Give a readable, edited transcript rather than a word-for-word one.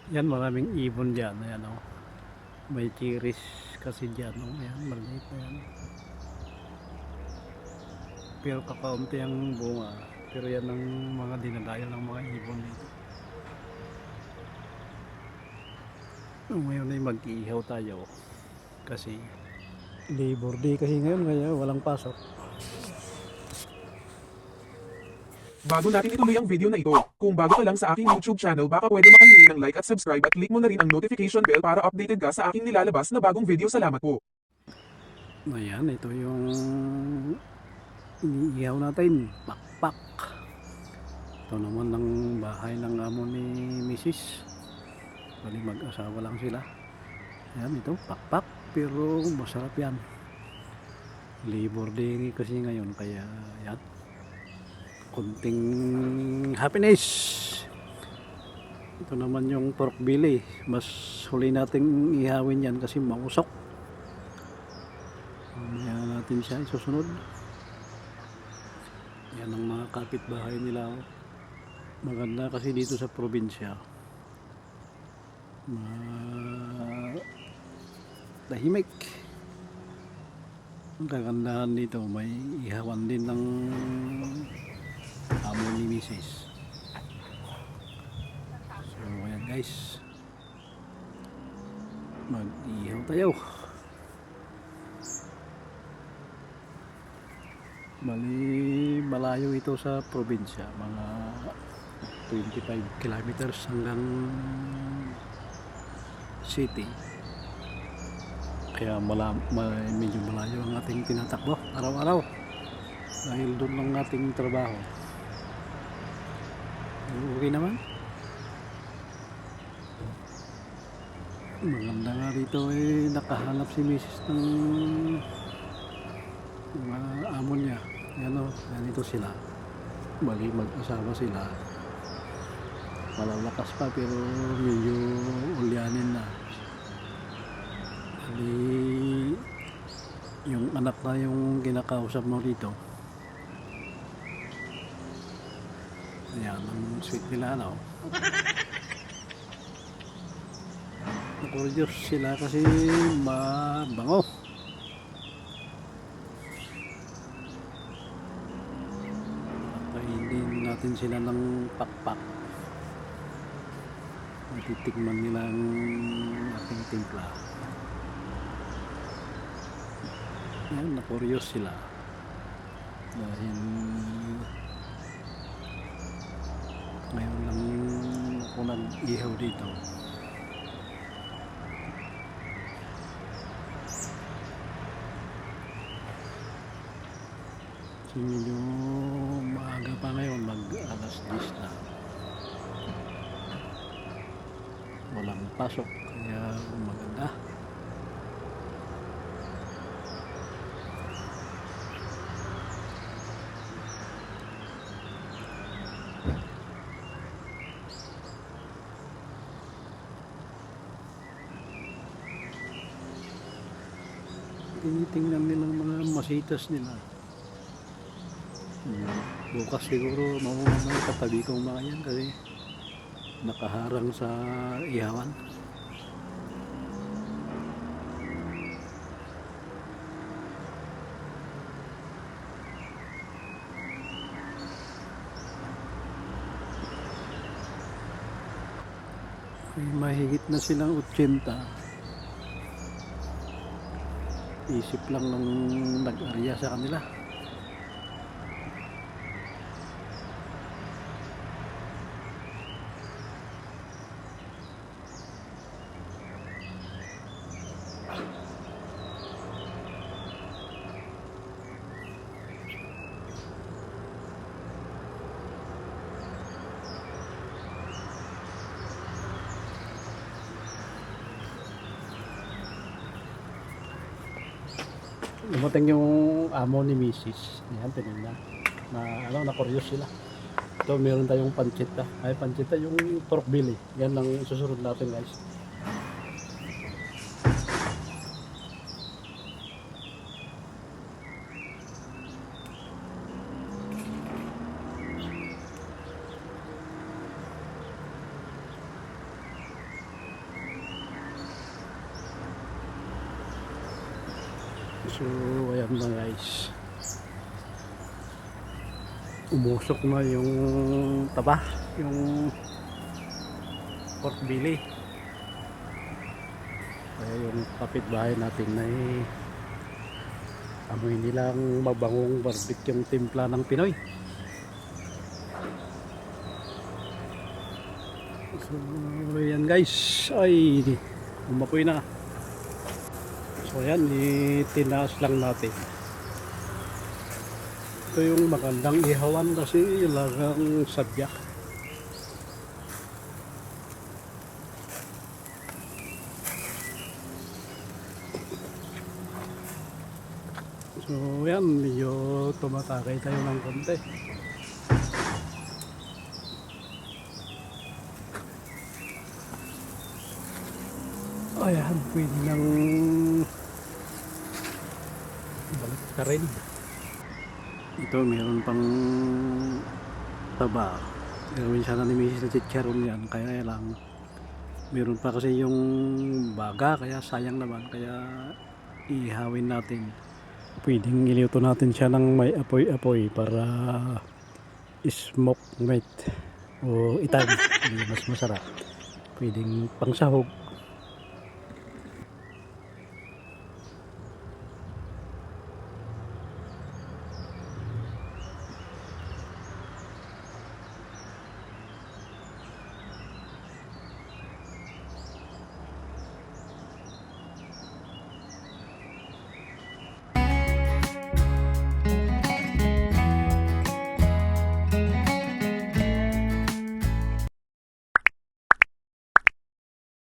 Yan, maraming ibon dyan. Ayan, oh. May tiris kasi dyan. Oh. Ayan, maliit na yan. Pero kakaunti ang bunga. Pero yan ang mga dinadayo ng mga ibon dito. Ngayon ay mag-iihaw tayo. Kasi Labor Day kasi ngayon, kaya walang pasok. Bago natin ituloy ang video na ito, kung bago ka lang sa aking YouTube channel baka pwede makahingi ng like at subscribe at click mo na rin ang notification bell para updated ka sa aking nilalabas na bagong video. Salamat po. Ayan, ito yung iniihaw natin. Pakpak. Ito naman ang bahay ng amo ni Mrs. Bali mag-asawa lang sila. Ayan, ito pakpak. Pero masarap yan. Labor Day kasi ngayon, kaya yan. Kunting happiness. Ito naman yung pork belly. Mas huli nating ihawin yan kasi mausok. Mamaya natin siya isusunod. Yan ang mga kapitbahay nila. Maganda kasi dito sa probinsya. Tahimik. Ang kagandahan dito, may ihawan din ng amo ni Mrs. So ayan guys, mag-ihaw tayo. Bali malayo ito sa probinsya, mga 25 kilometers hanggang city, kaya medyo malayo ang ating tinatakbo araw-araw dahil doon ang ating trabaho. Okay naman. Maganda nga dito nakahanap si Mrs. ng mga amo niya. Yan o, ganito sila. Bali mag-asawa sila. Malalakas pa pero medyo ulyanin na. Bali yung anak na yung kinakausap mo dito. Ayan, ang sweet nila no. Nakuriyos sila kasi mabango. Pakainin natin sila ng pakpak. Matitikman nila ang ating timpla. Ayan, nakuriyos sila. Dahil ngayon lang ako nag-ihaw dito. So medyo maaga pa ngayon, mag alas 10 na. Walang pasok, kaya maganda. Tinitingnan nilang mga masitas nila. Bukas siguro may katabi kong mga yan kasi nakaharang sa ihawan. May mahigit na silang 80. Isip lang ng nag-arya sa kanila. Dumating yung amo ni Mrs. Ayan, tinignan. Na-curious sila. Ito, meron tayong pancita. Ay, pancita yung pork belly. Yan ang susunod natin guys. So ayan na guys, umusok na yung taba, yung pork belly. Kaya yung kapitbahay natin ay amoy nilang mabangong barbecue yung timpla ng Pinoy. So ayan guys, ay umapoy na. So ayan, itinaas lang natin. Ito yung magandang ihawan kasi lagang sadyak. So yan, medyo tumatakay tayo ng konti. Ayan, pwede nang balik ka rin. Ito, meron pang taba. Gawin sana ni Mrs. na chicharon yan, kaya lang meron pa kasi yung baga, kaya sayang naman, kaya ihawin natin. Pwedeng iluto natin siya ng may apoy-apoy para smoke meat o itan, mas masarap. Pwedeng pangsahog